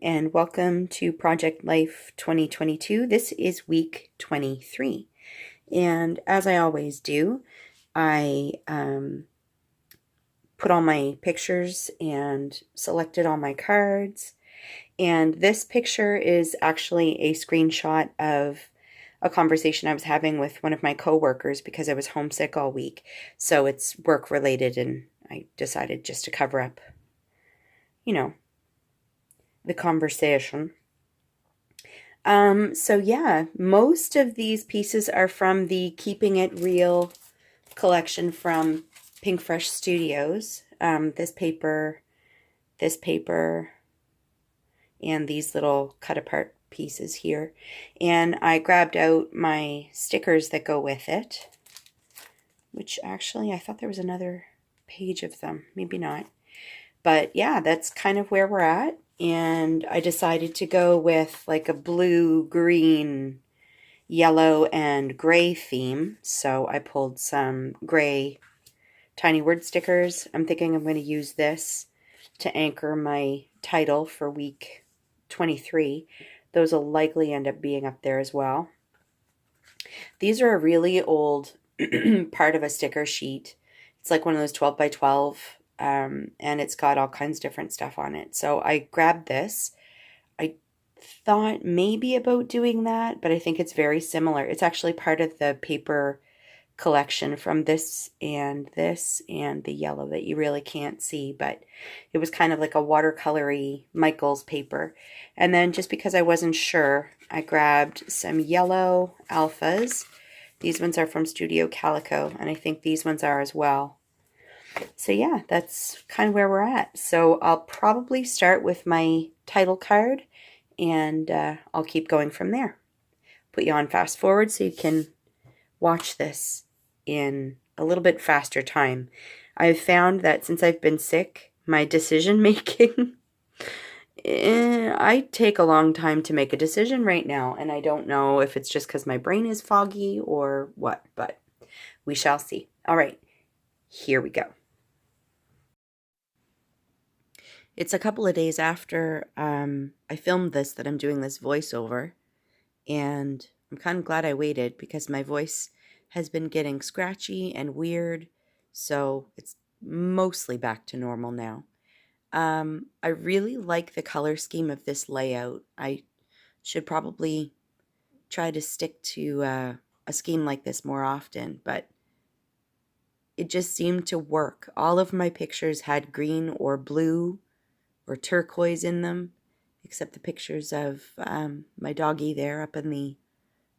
And welcome to Project Life 2022. This is week 23. And as I always do, I put all my pictures and selected all my cards. And this picture is actually a screenshot of a conversation I was having with one of my coworkers because I was homesick all week. So it's work related, and I decided just to cover up, the conversation. So yeah, most of these pieces are from the Keeping It Real collection from Pink Fresh Studios. This paper, and these little cut apart pieces here. And I grabbed out my stickers that go with it, which actually I thought there was another page of them. Maybe not. But yeah, that's kind of where we're at. And I decided to go with like a blue, green, yellow, and gray theme. So I pulled some gray tiny word stickers. I'm thinking I'm going to use this to anchor my title for week 23. Those will likely end up being up there as well. These are a really old part of a sticker sheet. It's like one of those 12 by 12, and it's got all kinds of different stuff on it. So I grabbed this. I thought maybe about doing that, but I think it's very similar. It's actually part of the paper collection from this and the yellow that you really can't see, but it was kind of like a watercolory Michaels paper. And then just because I wasn't sure, I grabbed some yellow alphas. These ones are from Studio Calico, and I think these ones are as well. So yeah, that's kind of where we're at. So I'll probably start with my title card, and I'll keep going from there. Put you on fast forward so you can watch this in a little bit faster time. I've found that since I've been sick, my decision making, I take a long time to make a decision right now, and I don't know if it's just because my brain is foggy or what, but we shall see. All right, here we go. It's a couple of days after I filmed this that I'm doing this voiceover, and I'm kind of glad I waited because my voice has been getting scratchy and weird, so it's mostly back to normal now. I really like the color scheme of this layout. I should probably try to stick to a scheme like this more often, but it just seemed to work. All of my pictures had green or blue or turquoise in them, except the pictures of my doggy there up in the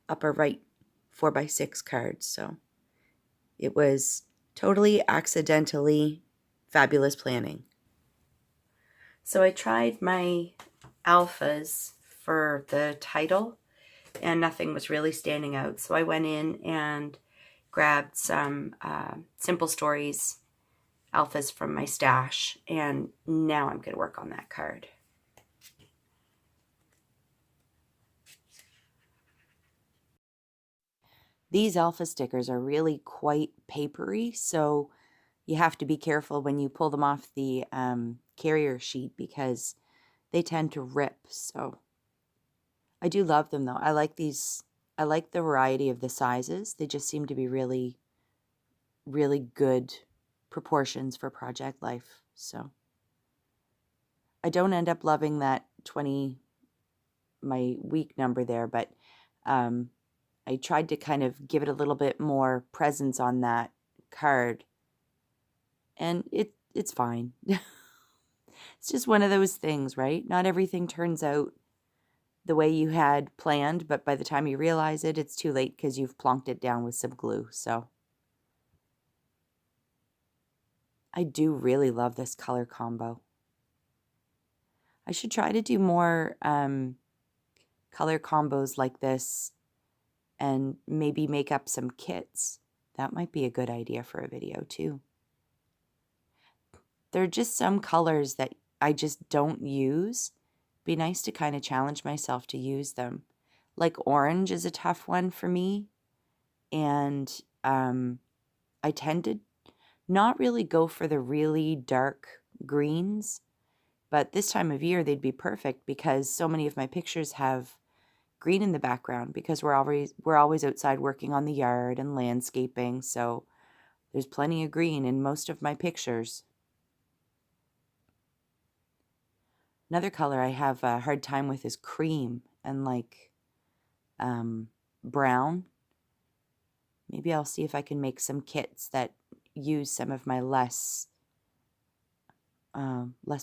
upper right 4x6 cards. So it was totally accidentally fabulous planning. So I tried my alphas for the title, and nothing was really standing out. So I went in and grabbed some Simple Stories alphas from my stash, and now I'm going to work on that card. These alpha stickers are really quite papery, so you have to be careful when you pull them off the carrier sheet because they tend to rip. So I do love them though. I like these. I like the variety of the sizes. They just seem to be really, really good proportions for Project Life. So I don't end up loving that 20, my week number there, but I tried to kind of give it a little bit more presence on that card, and it's fine. It's just one of those things, right? Not everything turns out the way you had planned, but by the time you realize it, it's too late because you've plonked it down with some glue. So I do really love this color combo. I should try to do more color combos like this and maybe make up some kits. That might be a good idea for a video too. There are just some colors that I just don't use. Be nice to kind of challenge myself to use them. Like orange is a tough one for me. And I tend to not really go for the really dark greens, but this time of year they'd be perfect because so many of my pictures have green in the background because we're always outside working on the yard and landscaping, so there's plenty of green in most of my pictures. Another color I have a hard time with is cream and like brown. Maybe I'll see if I can make some kits that use some of my less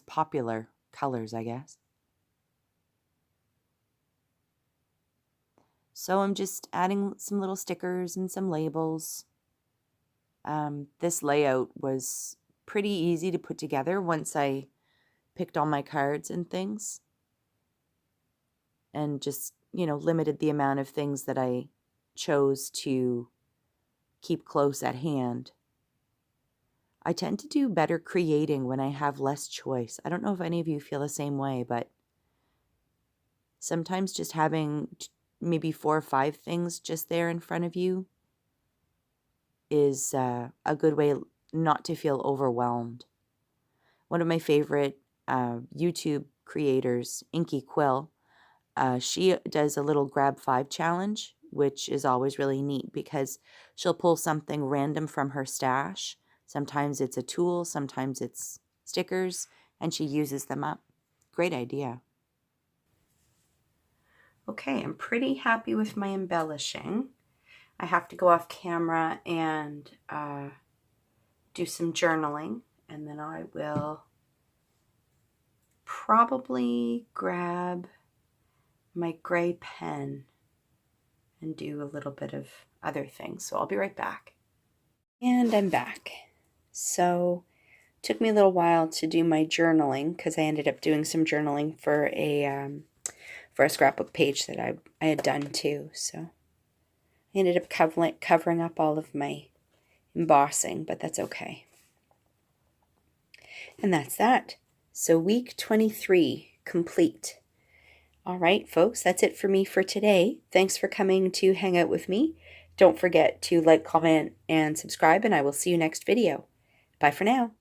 popular colors, I guess. So I'm just adding some little stickers and some labels. This layout was pretty easy to put together once I picked all my cards and things. And just, limited the amount of things that I chose to keep close at hand. I tend to do better creating when I have less choice. I don't know if any of you feel the same way, but sometimes just having maybe 4 or 5 things just there in front of you is a good way not to feel overwhelmed. One of my favorite YouTube creators, Inky Quill, she does a little grab 5 challenge, which is always really neat because she'll pull something random from her stash. Sometimes it's a tool, sometimes it's stickers, and she uses them up. Great idea. Okay, I'm pretty happy with my embellishing. I have to go off camera and do some journaling, and then I will probably grab my gray pen and do a little bit of other things. So I'll be right back. And I'm back. So it took me a little while to do my journaling because I ended up doing some journaling for a scrapbook page that I had done too. So I ended up covering up all of my embossing, but that's okay. And that's that. So week 23 complete. All right, folks, that's it for me for today. Thanks for coming to hang out with me. Don't forget to like, comment, and subscribe, and I will see you next video. Bye for now.